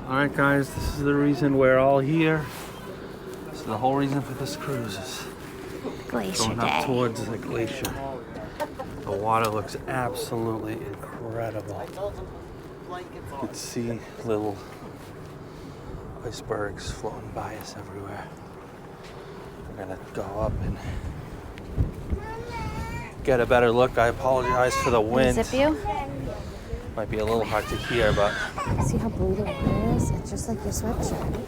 Alright guys, this is the reason we're all here. This is the whole reason for this cruise is Glacier going Day. up towards the glacier. The water looks absolutely incredible. You can see little icebergs floating by us everywhere. We're gonna go up and get a better look. I apologize for the wind. Zip you? Might be a little hard to hear, but See how blue the water is? It's just like your sweatshirt.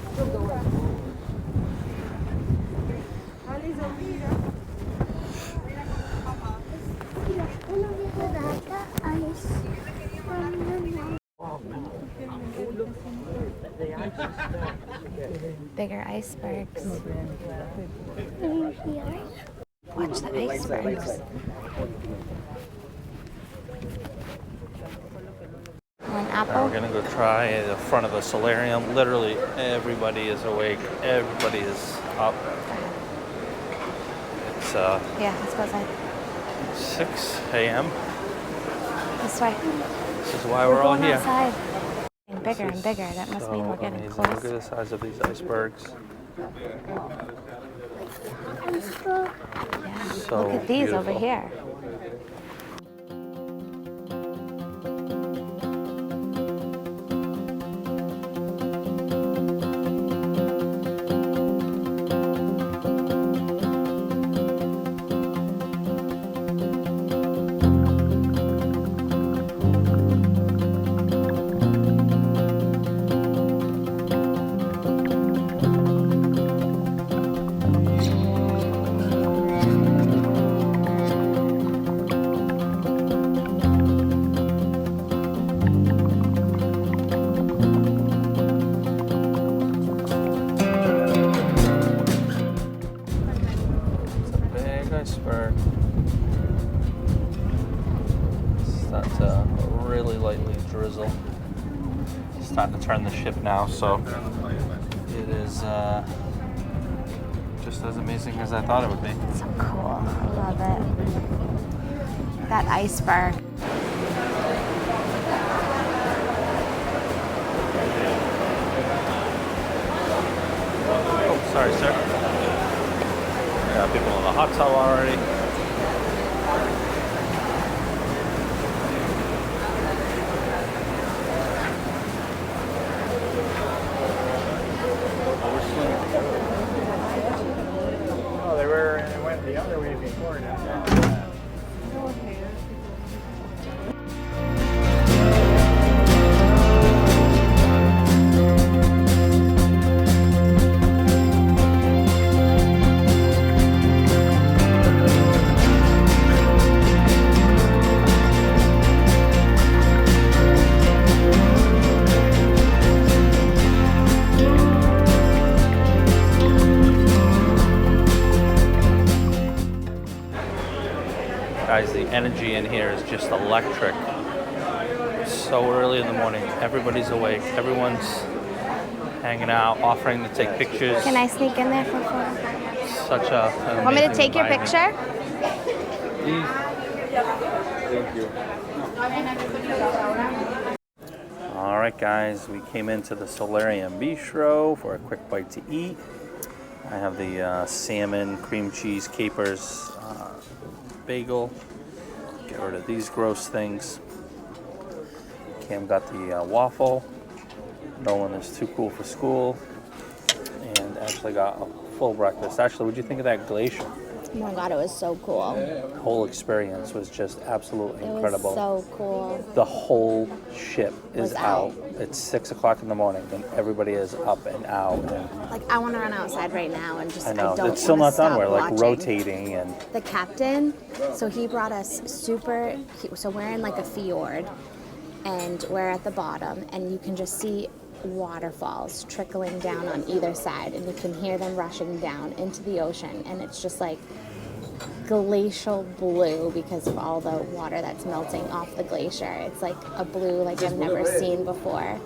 Bigger icebergs. Watch the icebergs. One apple. we're gonna go try the front of the solarium. Literally everybody is awake. Everybody is up. It's Yeah, let's go outside. 6 a.m. This way. This is why we're all going here. outside. And bigger and bigger. That must mean we're getting Amazing. Look at close. the size of these icebergs. Yeah. So Look at these over beautiful. here. Big iceberg. Starting to really lightly drizzle. Starting to turn the ship now, so it is just as amazing as I thought it would be. So cool. I love it. That iceberg. Oh, sorry, sir. Got people in the hot tub already. Oh, they went the other way before now. Guys, the energy in here is just electric. So early in the morning, everybody's awake. Everyone's hanging out, offering to take pictures. Can I sneak in there for a photo? Such a Want me to take your picture? Thank you. All right, guys, we came into the Solarium Bistro for a quick bite to eat. I have the salmon, cream cheese, capers, bagel. Get rid of these gross things. Cam got the waffle. Nolan is too cool for school. And Ashley got a full breakfast. Ashley, what'd you think of that Glacier? Oh my god, it was so cool. The whole experience was just absolutely incredible. It was so cool. The whole ship is Was out. out. It's 6 o'clock in the morning, and everybody is up and out. And Like, I want to run outside right now and just, I know don't it's still wanna not done. stop We're like watching. rotating, and The captain, so he brought us so we're in like a fjord, and we're at the bottom, and you can just see waterfalls trickling down on either side, and you can hear them rushing down into the ocean, and it's just like glacial blue because of all the water that's melting off the glacier. It's like a blue like I've never seen before.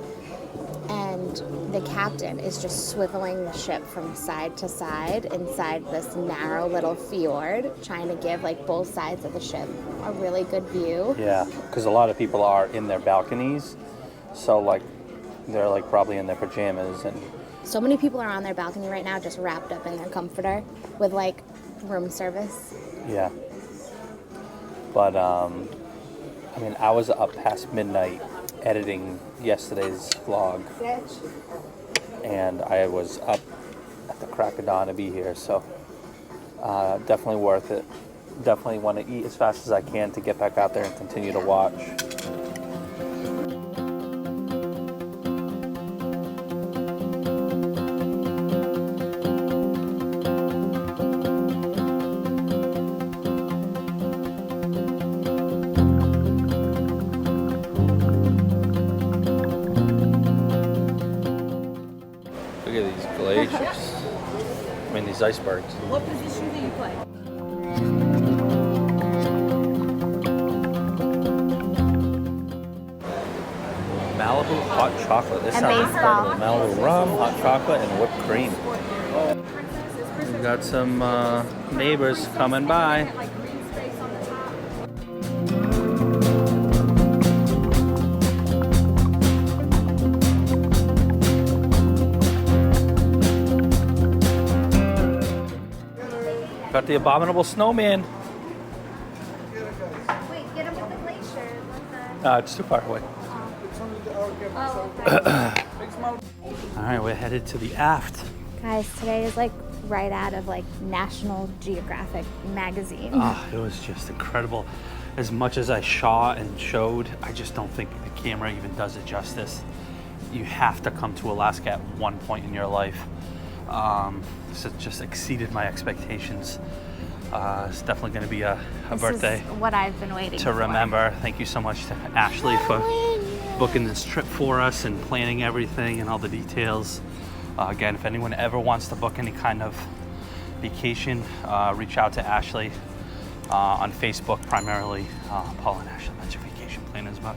And the captain is just swiveling the ship from side to side inside this narrow little fjord, trying to give like both sides of the ship a really good view. yeah, because a lot of people are in their balconies, so like they're like probably in their pajamas and. So many people are on their balcony right now just wrapped up in their comforter with like room service. Yeah. But I mean, I was up past midnight editing yesterday's vlog, and I was up at the crack of dawn to be here, so definitely worth it. Definitely want to eat as fast as I can to get back out there and continue to watch. Look at these glaciers. I mean, these icebergs. What position do you play? Malibu hot chocolate. This And sounds baseball. incredible. Malibu rum, hot chocolate, and whipped cream. We've got some neighbors coming by. Got the abominable snowman. Wait, get him with the glacier. It's too far away. All right, we're headed to the aft. Guys, today is like right out of like National Geographic magazine. It was just incredible. As much as I shot and showed, I just don't think the camera even does it justice. You have to come to Alaska at one point in your life. This has just exceeded my expectations. It's definitely going to be a birthday This is what I've been waiting to for. remember. Thank you so much to Ashley for booking this trip for us and planning everything and all the details. Again, if anyone ever wants to book any kind of vacation, reach out to Ashley on Facebook primarily. Paul and Ashley, that's your vacation planners. But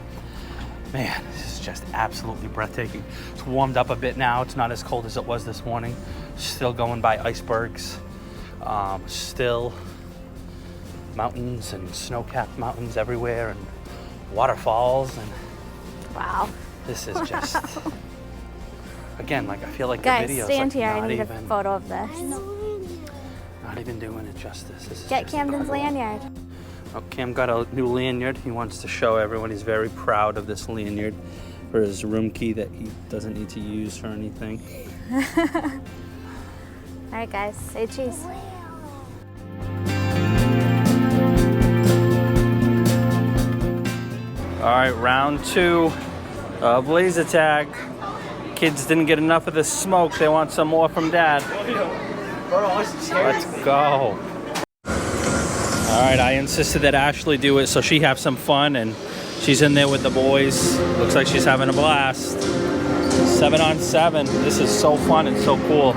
man, this is just absolutely breathtaking. It's warmed up a bit now. It's not as cold as it was this morning. Still going by icebergs. Still mountains and snow-capped mountains everywhere and waterfalls, and Wow. this is just again, like I feel like Guys, the videos stand like here. I not need a even photo of this. not even doing it justice. This is Get just Camden's incredible. lanyard. Oh, Cam got a new lanyard. He wants to show everyone he's very proud of this lanyard for his room key that he doesn't need to use for anything. All right, guys, say cheese. All right, round 2 of laser tag. Kids didn't get enough of the smoke. They want some more from Dad. Let's go. All right, I insisted that Ashley do it so she have some fun, and she's in there with the boys. Looks like she's having a blast. 7-on-7. This is so fun and so cool.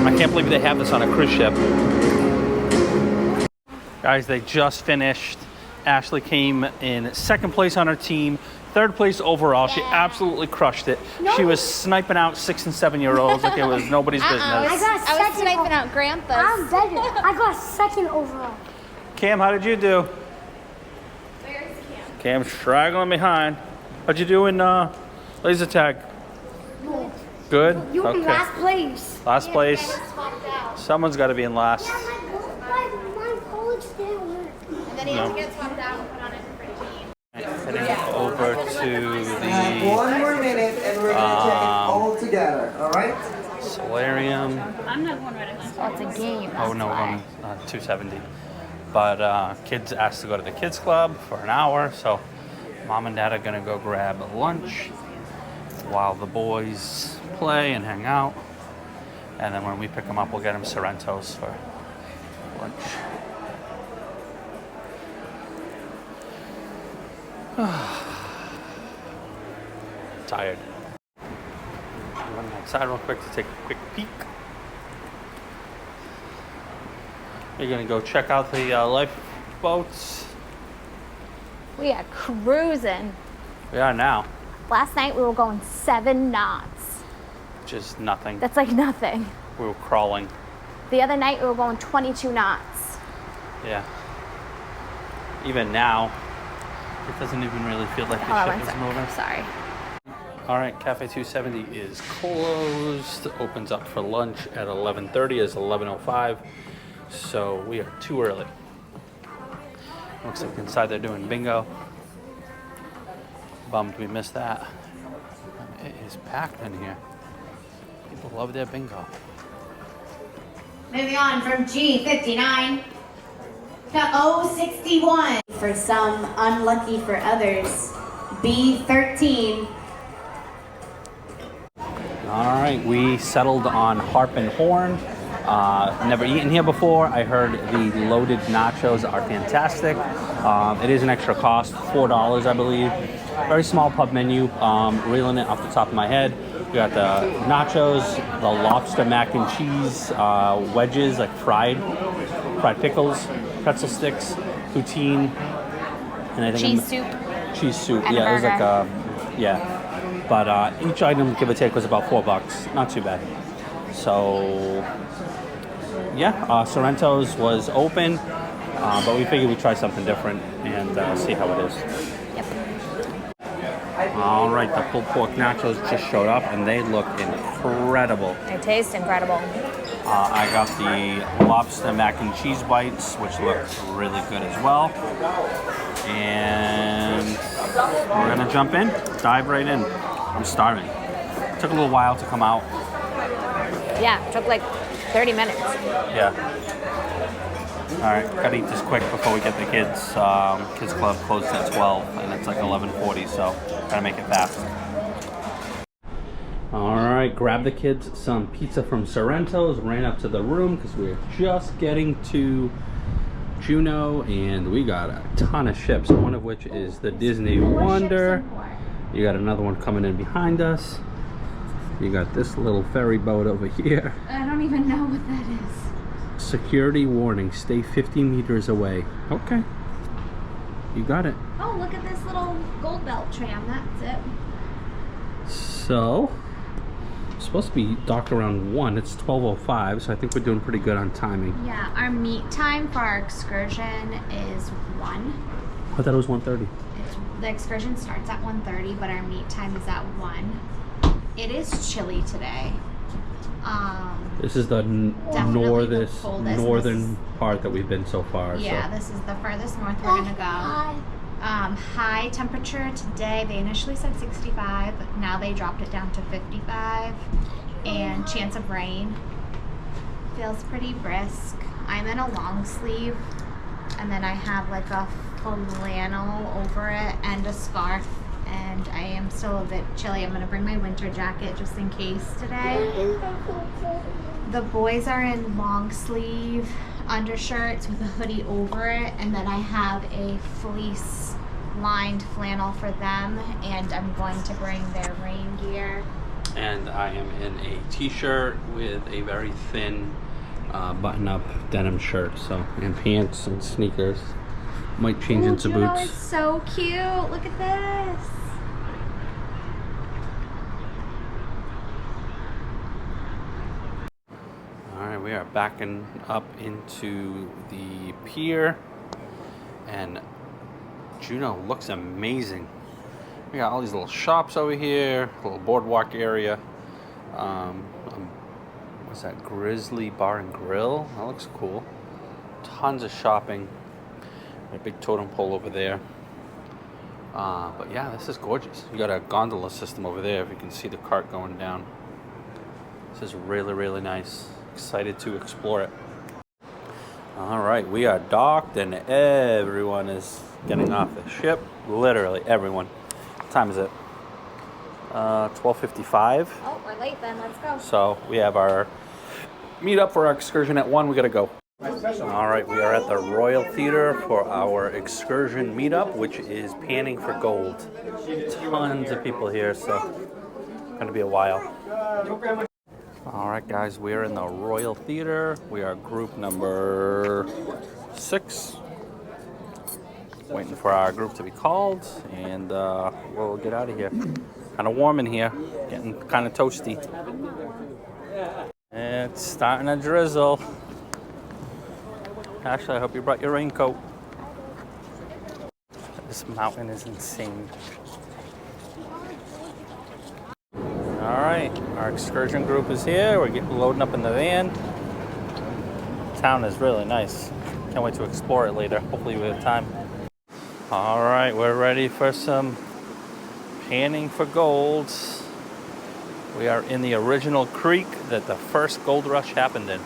I can't believe they have this on a cruise ship. Guys, they just finished. Ashley came in 2nd place on her team, 3rd place overall. She absolutely crushed it. She was sniping out 6 and 7-year-olds like it was nobody's business. I was sniping out grandpas. I'm better. I got 2nd overall. Cam, how did you do? Where's Cam? Cam's straggling behind. How'd you do in laser tag? Good? You were in Okay. last place. Last place. Someone's got to be in last. My college didn't work. And then he had to get swapped out and put on a different team. Heading over to the One more minute and we're gonna check it all together, alright? solarium. I'm not going right away. Oh, it's a game. Oh no, we're on 270. But kids asked to go to the kids club for an hour, so Mom and Dad are gonna go grab lunch while the boys play and hang out. And then when we pick them up, we'll get them Sorrentos for lunch. Tired. I'm running outside real quick to take a quick peek. We're gonna go check out the lifeboats. We are cruising. We are now, Last night we were going 7 knots. which is nothing. That's like nothing. We were crawling. The other night we were going 22 knots. Yeah. Even now, it doesn't even really feel like Hold on the one ship is sec. moving. Sorry. All right, Cafe 270 is closed. Opens up for lunch at 11:30. It's 11:05, so we are too early. Looks like inside they're doing bingo. Bummed we missed that. It is packed in here. People love their bingo. Moving on from G59 to O61. For some, unlucky for others, B13. All right, we settled on Harp and Horn. Never eaten here before. I heard the loaded nachos are fantastic. It is an extra cost, $4, I believe. Very small pub menu. Reeling it off the top of my head. We got the nachos, the lobster mac and cheese wedges, like fried pickles, pretzel sticks, poutine, and I think cheese soup. And yeah, a it was like burger. yeah. But each item, give or take, was about $4. Not too bad. So yeah, Sorrento's was open, but we figured we'd try something different and see how it is. Yep. All right, the pulled pork nachos just showed up, and they look incredible. They taste incredible. I got the lobster mac and cheese bites, which look really good as well. And we're gonna jump in, dive right in. I'm starving. It took a little while to come out. Yeah, it took like 30 minutes. Yeah. All right, gotta eat this quick before we get the kids. Kids club closes at 12, and it's like 11:40, so gotta make it fast. All right, grab the kids some pizza from Sorrento's. Ran up to the room because we were just getting to Juneau, and we got a ton of ships. One of which is the Disney Wonder. You got another one coming in behind us. You got this little ferry boat over here. I don't even know what that is. Security warning, stay 50 meters away. Okay. You got it. Oh, look at this little gold belt tram. That's it. So, it's supposed to be docked around 1. It's 12:05, so I think we're doing pretty good on timing. Yeah, our meet time for our excursion is 1. I thought it was 1:30. The excursion starts at 1:30, but our meet time is at 1. It is chilly today. This is the Definitely the coldest. northern part that we've been so far. Yeah, so. this is the furthest north we're gonna go. High temperature today, they initially said 65, now they dropped it down to 55, and chance of rain. Feels pretty brisk. I'm in a long sleeve, and then I have like a flannel over it and a scarf, and I am still a bit chilly. I'm gonna bring my winter jacket just in case today. The boys are in long sleeve undershirts with a hoodie over it, and then I have a fleece lined flannel for them, and I'm going to bring their rain gear. And I am in a t-shirt with a very thin button-up denim shirt, so, and pants and sneakers. Might change into Juneau boots. is so cute. Look at this. All right, we are backing up into the pier, and Juneau looks amazing. We got all these little shops over here, little boardwalk area. What's that? Grizzly Bar and Grill. That looks cool. Tons of shopping. A big totem pole over there. But yeah, this is gorgeous. You got a gondola system over there if you can see the cart going down. This is really, really nice. Excited to explore it. All right, we are docked and everyone is getting off the ship. Literally everyone. What time is it? 12:55. Oh, we're late then. Let's go. So we have our meet up for our excursion at 1. We gotta go. All right, we are at the Royal Theater for our excursion meetup, which is panning for gold. Tons of people here, so gonna be a while. All right, guys, we are in the Royal Theater. We are group number 6. Waiting for our group to be called, and we'll get out of here. Kind of warm in here, getting kind of toasty. It's starting to drizzle. Ashley, I hope you brought your raincoat. This mountain is insane. All right, our excursion group is here. We're loading up in the van. Town is really nice. Can't wait to explore it later. Hopefully we have time. All right, we're ready for some panning for gold. We are in the original creek that the first gold rush happened in.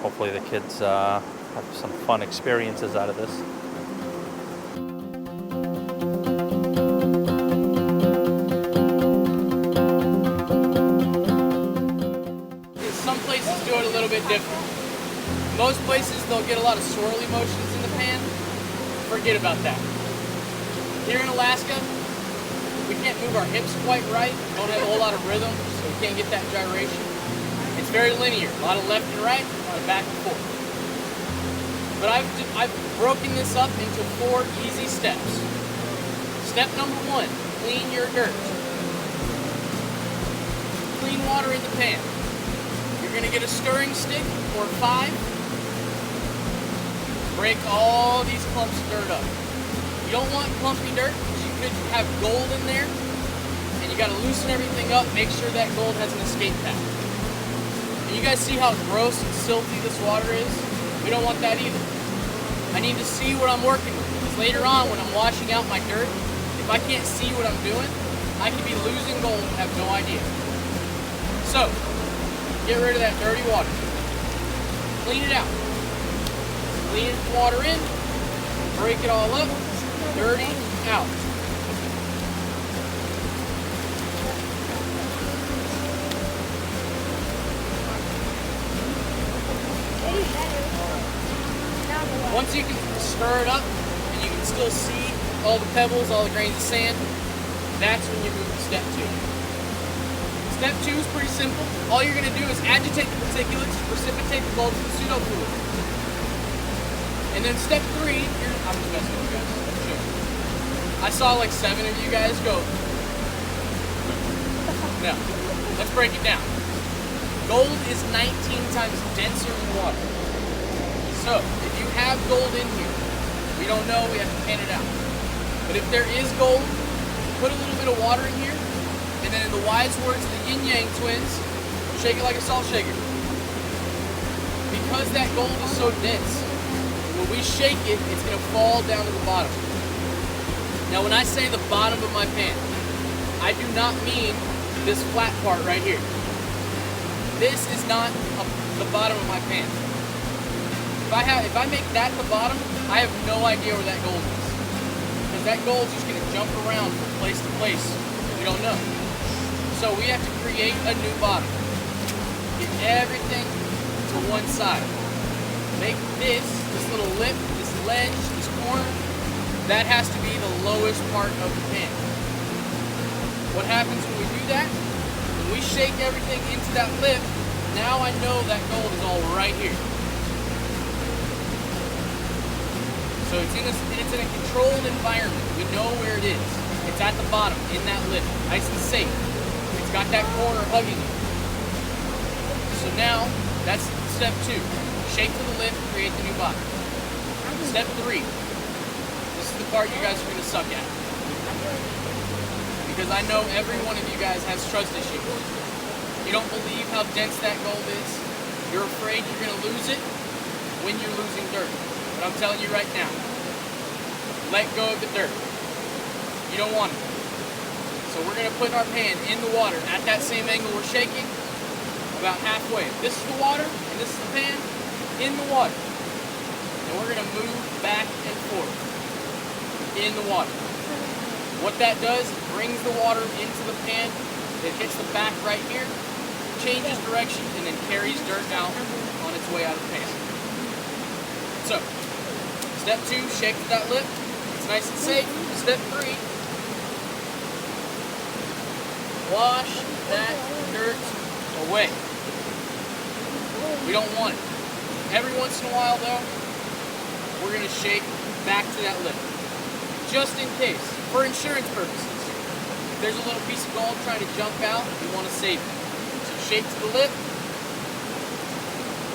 Hopefully the kids have some fun experiences out of this. Some places do it a little bit different. Most places they'll get a lot of swirly motions in the pan. Forget about that. Here in Alaska, we can't move our hips quite right. We don't have a whole lot of rhythm, so we can't get that gyration. It's very linear. A lot of left and right, a lot of back and forth. But I've broken this up into 4 easy steps. Step number 1, clean your dirt. Clean water in the pan. You're gonna get a stirring stick or 5. Break all these clumps of dirt up. You don't want clumpy dirt because you could have gold in there, and you gotta loosen everything up, make sure that gold has an escape path. And you guys see how gross and silty this water is? We don't want that either. I need to see what I'm working with, because later on when I'm washing out my dirt, if I can't see what I'm doing, I could be losing gold and have no idea. So, get rid of that dirty water. Clean it out. Clean the water in, break it all up, dirty out. Once you can stir it up and you can still see all the pebbles, all the grains of sand, that's when you move to step 2. Step 2 is pretty simple. All you're going to do is agitate the particulates, precipitate the bulbs with pseudo fluid. And then step 3, I'm just messing with you guys. Sure. I saw like 7 of you guys go. Now, let's break it down. Gold is 19 times denser than water. So, if you have gold in here, we don't know, we have to pan it out. But if there is gold, put a little bit of water in here, and then in the wise words of the Yin Yang twins, shake it like a salt shaker. Because that gold is so dense, when we shake it, it's going to fall down to the bottom. Now when I say the bottom of my pan, I do not mean this flat part right here. This is not the bottom of my pan. If I make that the bottom, I have no idea where that gold is. Because that gold is just going to jump around from place to place. We don't know. So we have to create a new bottom. Get everything to one side. Make this little lip, this ledge, this corner, that has to be the lowest part of the pan. What happens when we do that? When we shake everything into that lip, now I know that gold is all right here. So it's in a controlled environment. We know where it is. It's at the bottom, in that lip, nice and safe. It's got that corner hugging it. So now, that's step 2. Shake to the lip, create the new bottom. Step 3. This is the part you guys are going to suck at. Because I know every one of you guys has trust issues. You don't believe how dense that gold is. You're afraid you're going to lose it when you're losing dirt. But I'm telling you right now, let go of the dirt. You don't want it. So we're going to put our pan in the water at that same angle we're shaking, about halfway. This is the water, and this is the pan, in the water. And we're going to move back and forth in the water. What that does, brings the water into the pan, it hits the back right here, changes direction, and then carries dirt out on its way out of the pan. So, step 2, shake that lip. It's nice and safe. Step 3, wash that dirt away. We don't want it. Every once in a while, though, we're going to shake back to that lip. Just in case, for insurance purposes. If there's a little piece of gold trying to jump out, we want to save it. So shake to the lip.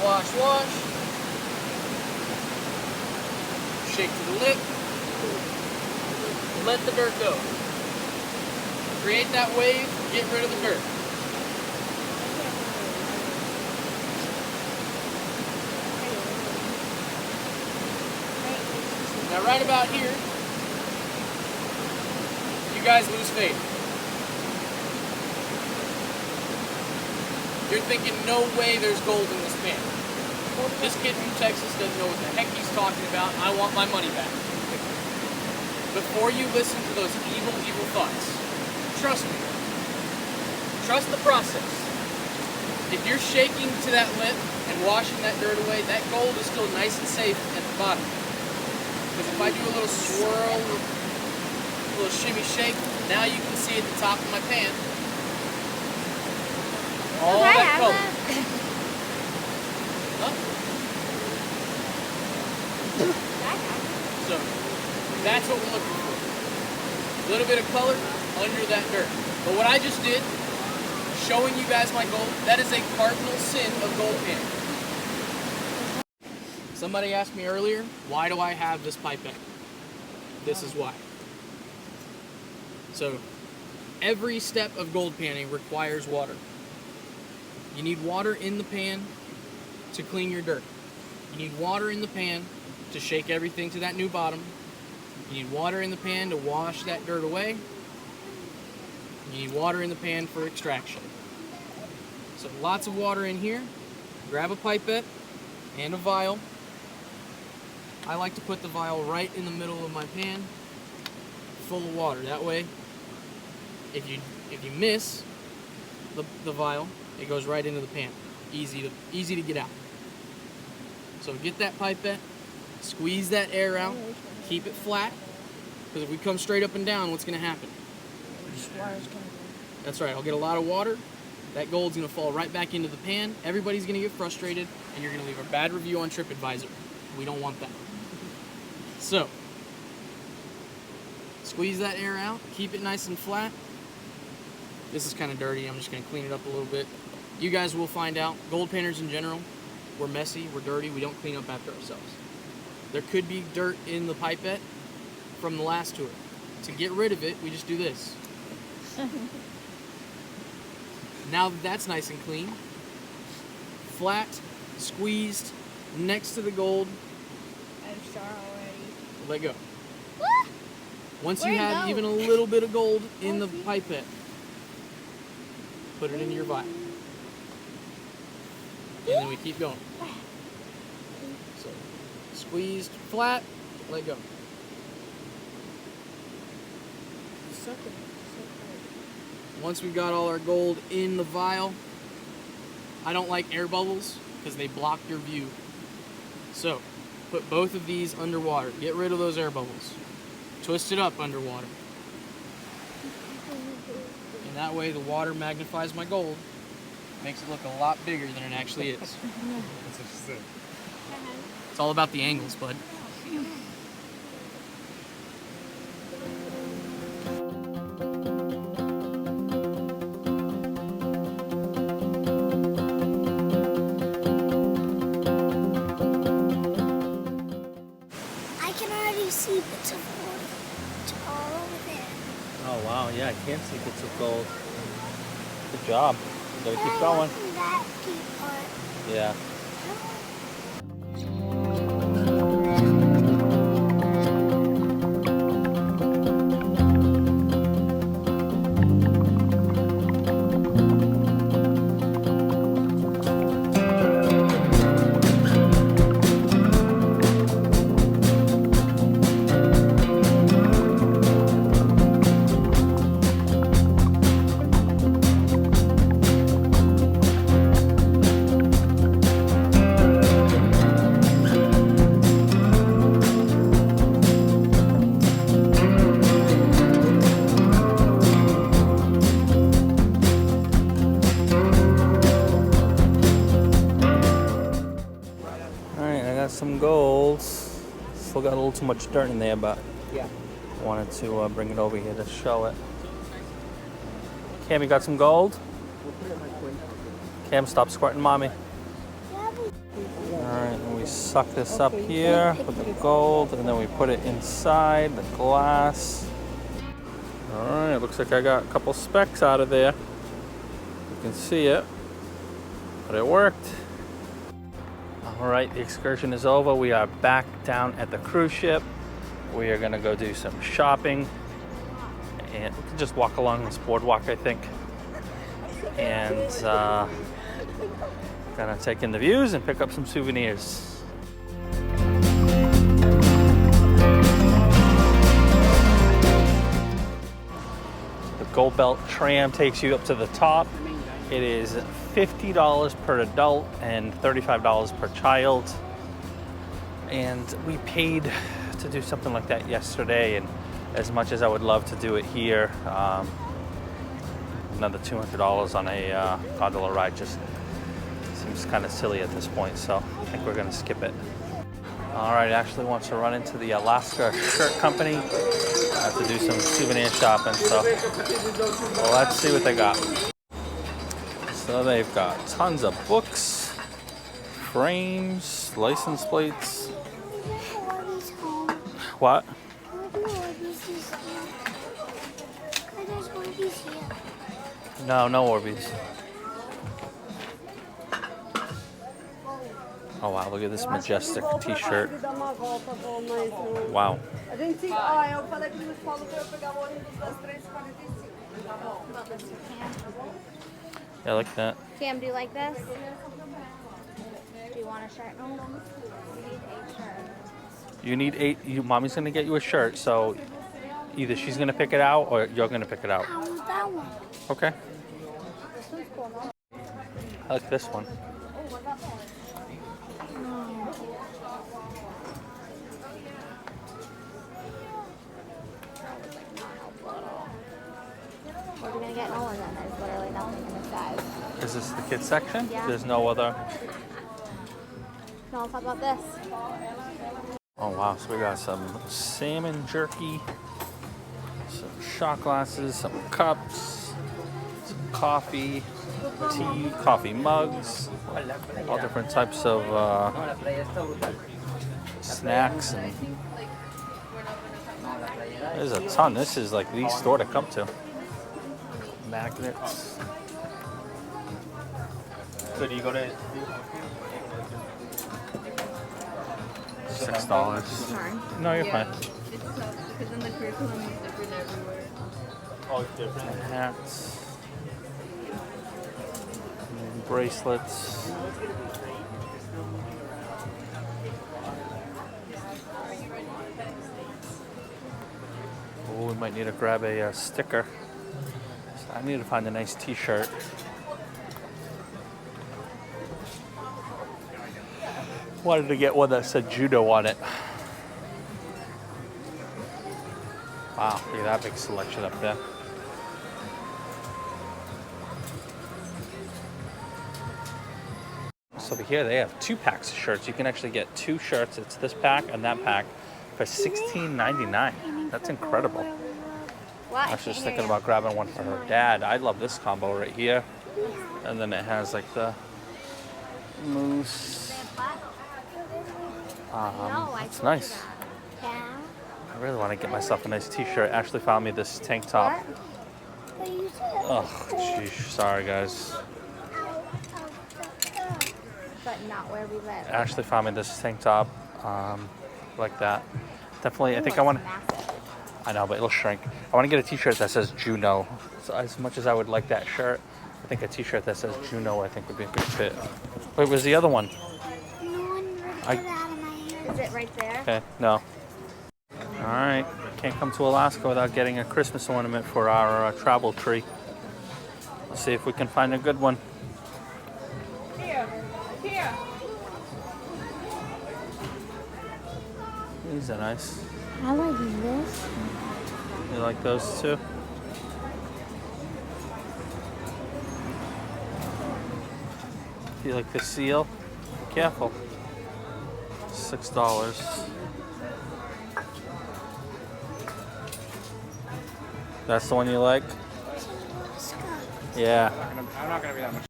Wash, wash. Shake to the lip. Let the dirt go. Create that wave, get rid of the dirt. Now right about here, you guys lose faith. You're thinking, no way there's gold in this pan. This kid from Texas doesn't know what the heck he's talking about. I want my money back. Before you listen to those evil, evil thoughts, trust me. Trust the process. If you're shaking to that lip and washing that dirt away, that gold is still nice and safe at the bottom. Because if I do a little swirl, a little shimmy shake, now you can see at the top of my pan all that color. Huh? So that's what we're looking for. A little bit of color under that dirt. But what I just did, showing you guys my gold, that is a cardinal sin of gold panning. Somebody asked me earlier, why do I have this pipette? This is why. So, every step of gold panning requires water. You need water in the pan to clean your dirt. You need water in the pan to shake everything to that new bottom. You need water in the pan to wash that dirt away. You need water in the pan for extraction. So lots of water in here. Grab a pipette and a vial. I like to put the vial right in the middle of my pan, full of water. That way, if you miss the vial, it goes right into the pan. Easy to get out. So get that pipette, squeeze that air out, keep it flat, because if we come straight up and down, what's going to happen? That's right, I'll get a lot of water. That gold's going to fall right back into the pan. Everybody's going to get frustrated, and you're going to leave a bad review on TripAdvisor. We don't want that. So, squeeze that air out, keep it nice and flat. This is kind of dirty. I'm just going to clean it up a little bit. You guys will find out. Gold painters in general, we're messy, we're dirty, we don't clean up after ourselves. There could be dirt in the pipette from the last tour. To get rid of it, we just do this. Now that that's nice and clean, flat, squeezed, next to the gold, I'm sure already. let go. Once you have even a little bit of gold in the pipette, put it into your vial. And then we keep going. So, squeezed, flat, let go. Once we've got all our gold in the vial, I don't like air bubbles because they block your view. So, put both of these underwater. Get rid of those air bubbles. Twist it up underwater. And that way the water magnifies my gold, makes it look a lot bigger than it actually is. That's what she said. It's all about the angles, bud. I can already see bits of gold. It's all over there. Oh wow, yeah, I can see bits of gold. Good job. You gotta keep going. That deep part. Yeah. Some golds. Still got a little too much dirt in there, but Yeah. I wanted to bring it over here to show it. Cam, you got some gold? Cam, stop squirting mommy. Alright, and we suck this up here with the gold, and then we put it inside the glass. Alright, looks like I got a couple specks out of there. You can see it, but it worked. Alright, the excursion is over. We are back down at the cruise ship. We are gonna go do some shopping. And we can just walk along this boardwalk, I think. And gonna take in the views and pick up some souvenirs. Gold Belt tram takes you up to the top. It is $50 per adult and $35 per child. And we paid to do something like that yesterday, and as much as I would love to do it here, another $200 on a gondola ride just seems kind of silly at this point, so I think we're gonna skip it. All right, Ashley wants to run into the Alaska Shirt Company to do some souvenir shopping, so let's see what they got. So they've got tons of books, frames, license plates. What? No, no Orbeez. Oh wow, look at this majestic t-shirt. Wow. Yeah, I like that. Cam, do you like this? Do you want a shirt? No, you need a shirt. You need 8. Mommy's gonna get you a shirt, so either she's gonna pick it out or you're gonna pick it out. I want that one. Okay. This one's cool, no? I like this one. What are we gonna get? No one then. There's literally nothing in the size. Is this the kids section? Yeah. There's no other. No, let's talk about this. Oh wow, so we got some salmon jerky, some shot glasses, some cups, some coffee, tea, coffee mugs, all different types of snacks. And there's a ton. This is like the store to come to. Magnets. So do you go to $6? Sorry. No, you're fine. It's tough because then the curriculum is different everywhere. Oh, it's different. Hats. Bracelets. Oh, we might need to grab a sticker. So I need to find a nice t-shirt. Wanted to get one that said Juneau on it. Wow, look at that big selection up there. So over here they have 2 packs of shirts. You can actually get 2 shirts. It's this pack and that pack for $16.99. That's incredible. What? I was just thinking about grabbing one for her dad. I love this combo right here. And then it has like the moose. It's nice. Yeah. I really want to get myself a nice t-shirt. Ashley found me this tank top. Oh, jeez. Sorry, guys. But not where we live. Ashley found me this tank top like that. Definitely, I think I want to... Massive. I know, but it'll shrink. I want to get a t-shirt that says Juneau. So as much as I would like that shirt, I think a t-shirt that says Juneau I think would be a good fit. Wait, where's the other one? No one ripped it out of my hand. Is it right there? Okay, no. All right, can't come to Alaska without getting a Christmas ornament for our travel tree. Let's see if we can find a good one. Here. These are nice. I like this. You like those too? You like the seal? Be careful. $6. That's the one you like? Yeah. I'm not gonna be that much.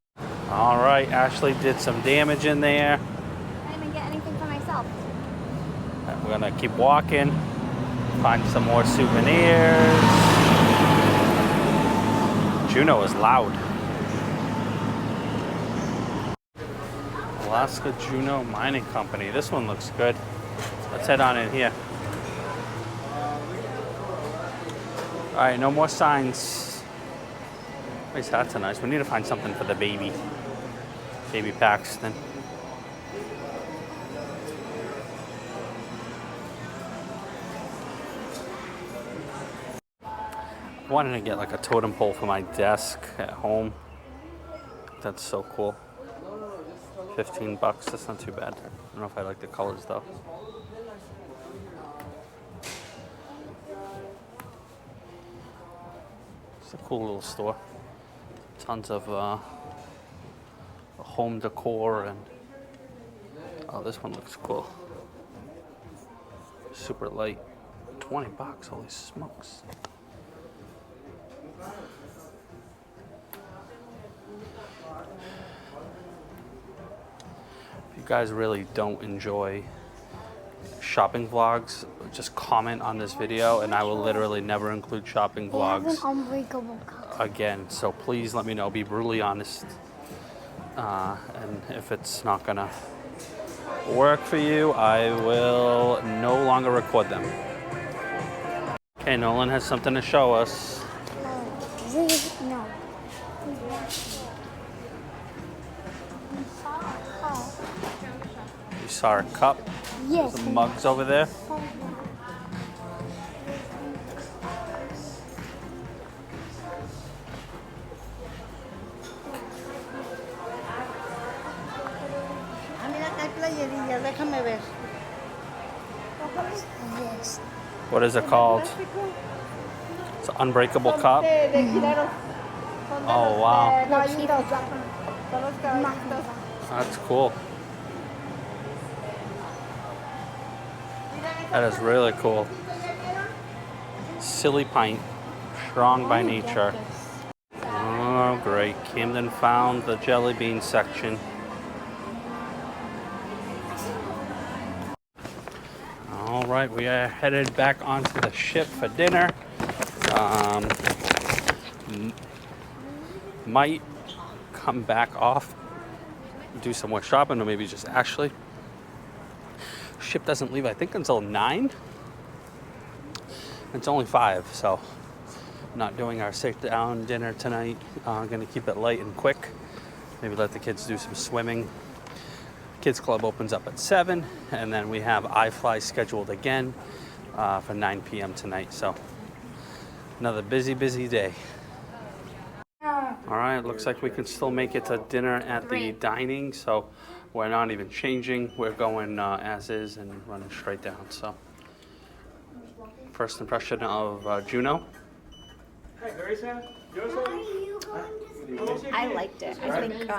All right, Ashley did some damage in there. I didn't even get anything for myself. We're gonna keep walking, find some more souvenirs. Juneau is loud. Alaska Juneau Mining Company. This one looks good. Let's head on in here. All right, no more signs. These hats are nice. We need to find something for the baby Paxton. I wanted to get like a totem pole for my desk at home. That's so cool. $15, that's not too bad. I don't know if I like the colors though. It's a cool little store. Tons of home decor and oh, this one looks cool. Super light. $20, holy smokes. If you guys really don't enjoy shopping vlogs, just comment on this video and I will literally never include shopping vlogs Unbreakable cup. again. So please let me know, be brutally honest. And if it's not gonna work for you, I will no longer record them. Okay, Nolan has something to show us. No. You saw a cup, Yes. some mugs over there. Yes. What is it called? It's an unbreakable cup. Oh wow, that's cool. That is really cool. Silly pint, strong by nature. Oh great, Camden found the jelly bean section. All right, we are headed back onto the ship for dinner. Might come back off, do some more shopping, or maybe just Ashley. Ship doesn't leave, I think, until 9. It's only 5, so not doing our sit-down dinner tonight. Gonna keep it light and quick. Maybe let the kids do some swimming. Kids Club opens up at 7, and then we have iFly scheduled again for 9 p.m. tonight. So another busy day. All right, looks like we can still make it to dinner at the dining, so we're not even changing. We're going as is and running straight down. So first impression of Juneau. I liked it. I think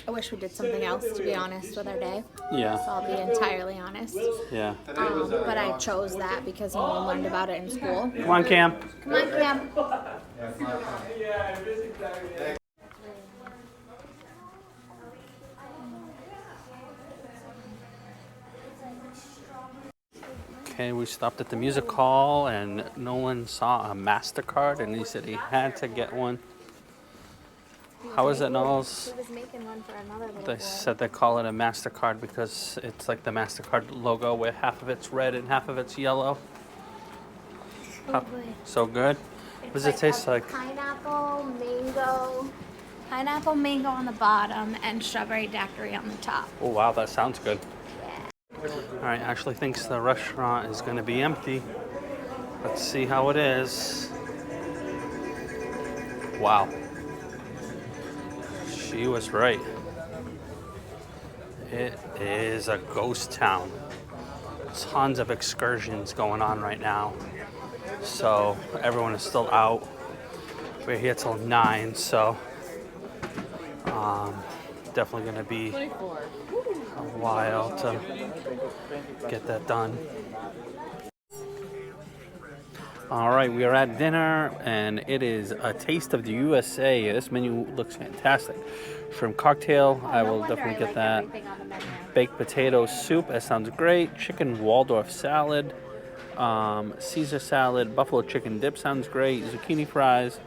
I wish we did something else, to be honest, with our day. Yeah. So I'll be entirely honest. Yeah. But I chose that because no one learned about it in school. Come on, Cam. Come on, Cam. Okay, we stopped at the music hall and Nolan saw a MasterCard and he said he had to get one. How is it, Knowles? He was making one for another little They boy. said they call it a MasterCard because it's like the MasterCard logo where half of it's red and half of it's yellow. So good. What does it taste like? Pineapple, mango on the bottom, and strawberry daiquiri on the top. Oh wow, that sounds good. All right, Ashley thinks the restaurant is going to be empty. Let's see how it is. Wow. She was right. It is a ghost town. Tons of excursions going on right now. So everyone is still out. We're here till 9, so definitely going to be a while to get that done. All right, we are at dinner, and it is a taste of the USA. This menu looks fantastic. Shrimp cocktail, I will definitely get that. Baked potato soup, that sounds great. Chicken Waldorf salad, Caesar salad, buffalo chicken dip sounds great. Zucchini fries,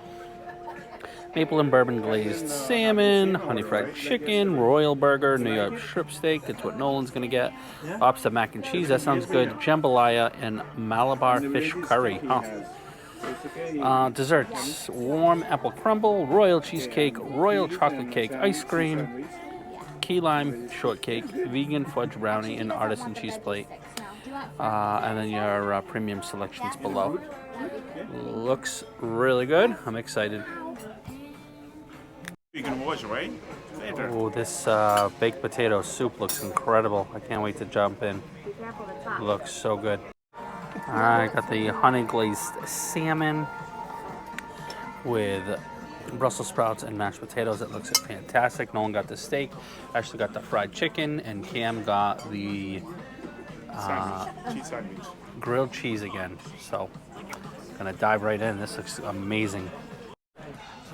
maple and bourbon glazed salmon, honey fried chicken, royal burger, New York strip steak. It's what Nolan's gonna get. Lobster mac and cheese. That sounds good. Jambalaya and Malabar fish curry. Desserts: warm apple crumble, royal cheesecake, royal chocolate cake, ice cream, key lime shortcake, vegan fudge brownie, and artisan cheese plate. And then your premium selections below. Looks really good. I'm excited. You can watch, right? Later. Oh, this baked potato soup looks incredible. I can't wait to jump in. Looks so good. I got the honey glazed salmon with Brussels sprouts and mashed potatoes. It looks fantastic. Nolan got the steak. Ashley got the fried chicken, and Cam got the Cheese sandwich. grilled cheese again. So, gonna dive right in. This looks amazing.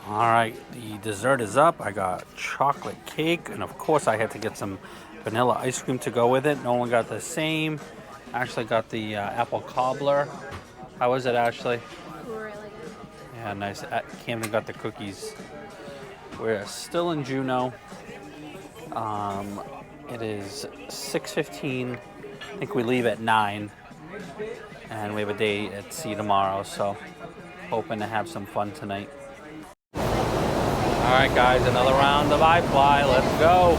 All right, the dessert is up. I got chocolate cake, and of course I had to get some vanilla ice cream to go with it. Nolan got the same. Ashley got the apple cobbler. How was it, Ashley? Really good. Yeah, nice. Camden got the cookies. We're still in Juneau. It is 6:15. I think we leave at 9. And we have a day at sea tomorrow, so hoping to have some fun tonight. All right, guys, another round of iFly. Let's go.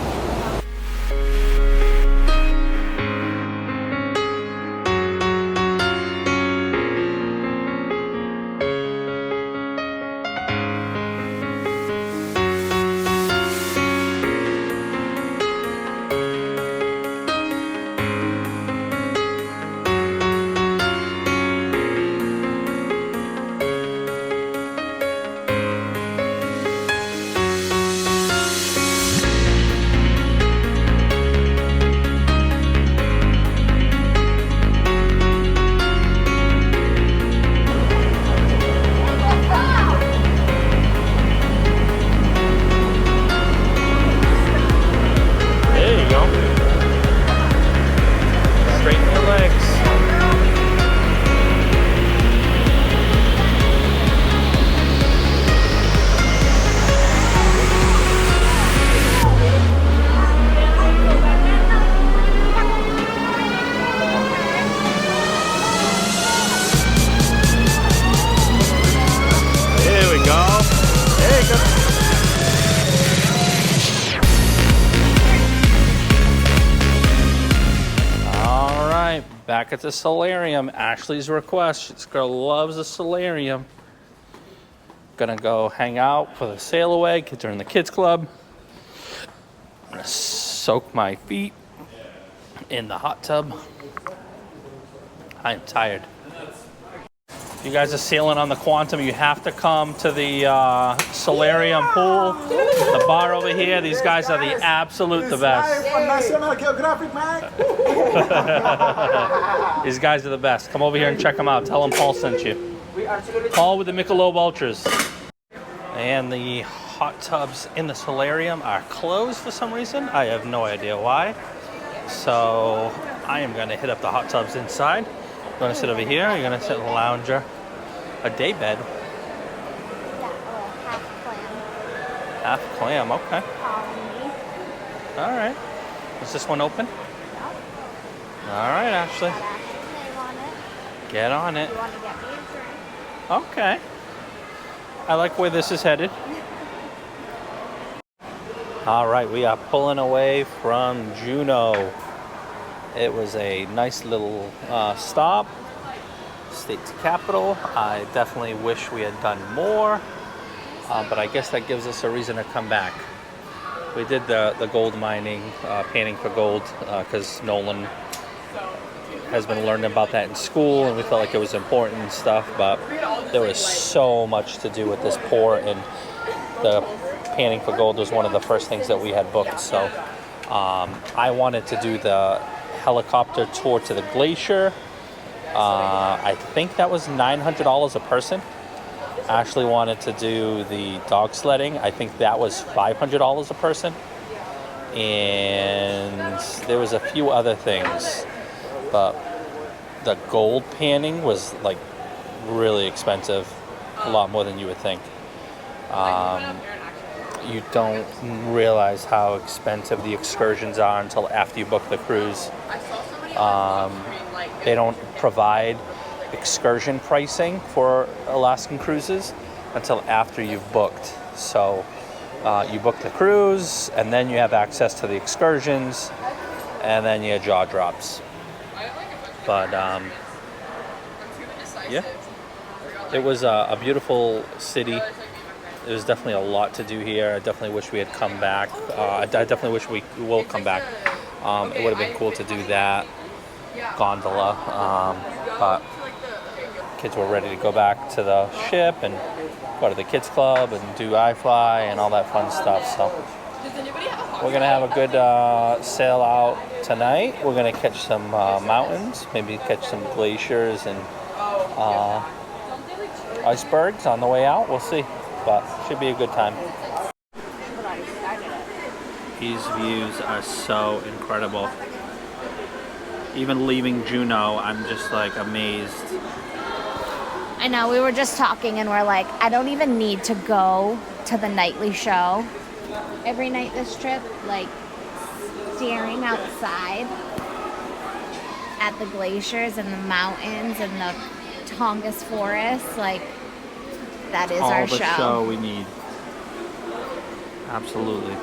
Back at the solarium, Ashley's request. This girl loves the solarium. Gonna go hang out for the sail away. Kids are in the kids club. I'm gonna soak my feet in the hot tub. I am tired. If you guys are sailing on the Quantum, you have to come to the solarium pool. The bar over here, these guys are the absolute the best. These guys are the best. Come over here and check them out. Tell them Paul sent you. Paul with the Michelob Ultras. And the hot tubs in the solarium are closed for some reason. I have no idea why. So I am going to hit up the hot tubs inside. You're going to sit over here. You're going to sit in the lounger. A day bed. Half clam, okay. All right. Is this one open? All right, Ashley. Get on it. Okay. I like where this is headed. All right, we are pulling away from Juneau. It was a nice little stop. State's capital. I definitely wish we had done more, but I guess that gives us a reason to come back. We did the gold mining, panning for gold, because Nolan has been learning about that in school, and we felt like it was important and stuff, but there was so much to do with this port, and the panning for gold was one of the first things that we had booked. So I wanted to do the helicopter tour to the Glacier. I think that was $900 a person. Ashley wanted to do the dog sledding. I think that was $500 a person. And there was a few other things, but the gold panning was like really expensive, a lot more than you would think. You don't realize how expensive the excursions are until after you book the cruise. They don't provide excursion pricing for Alaskan cruises until after you've booked. So you book the cruise, and then you have access to the excursions, and then your jaw drops. But yeah, it was a beautiful city. There's definitely a lot to do here. I definitely wish we had come back. I definitely wish we will come back. It would have been cool to do that gondola, but kids were ready to go back to the ship and go to the kids club and do iFly and all that fun stuff. So we're gonna have a good sail out tonight. We're gonna catch some mountains, maybe catch some glaciers and icebergs on the way out. We'll see, but should be a good time. These views are so incredible. Even leaving Juneau, I'm just like amazed. I know, we were just talking and we're like, I don't even need to go to the nightly show every night this trip. Like, staring outside at the glaciers and the mountains and the Tongass forest, like, that is our show. All the show we need. Absolutely.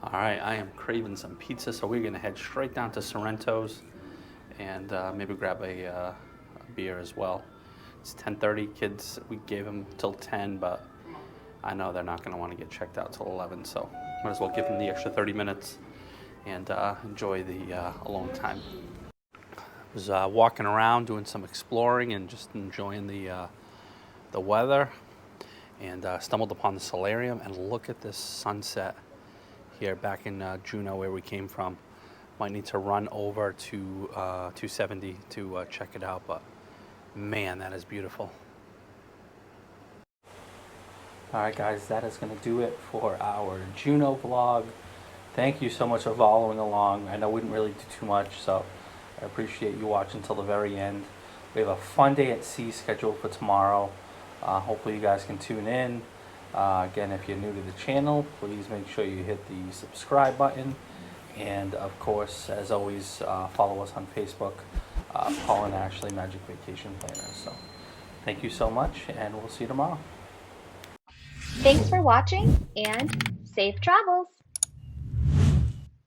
All right, I am craving some pizza, so we're gonna head straight down to Sorrento's and maybe grab a beer as well. It's 10:30. Kids, we gave them till 10, but I know they're not gonna want to get checked out till 11, so might as well give them the extra 30 minutes and enjoy the alone time. I was walking around doing some exploring and just enjoying the weather, and stumbled upon the solarium, and look at this sunset here back in Juneau where we came from. Might need to run over to 270 to check it out, but man, that is beautiful. All right, guys, that is going to do it for our Juneau vlog. Thank you so much for following along. I know we didn't really do too much, so I appreciate you watching till the very end. We have a fun day at sea scheduled for tomorrow. Hopefully you guys can tune in. Again, if you're new to the channel, please make sure you hit the subscribe button. And of course, as always, follow us on Facebook, Paul and Ashley Magic Vacation Planners. So thank you so much, and we'll see you tomorrow. Thanks for watching and safe travels.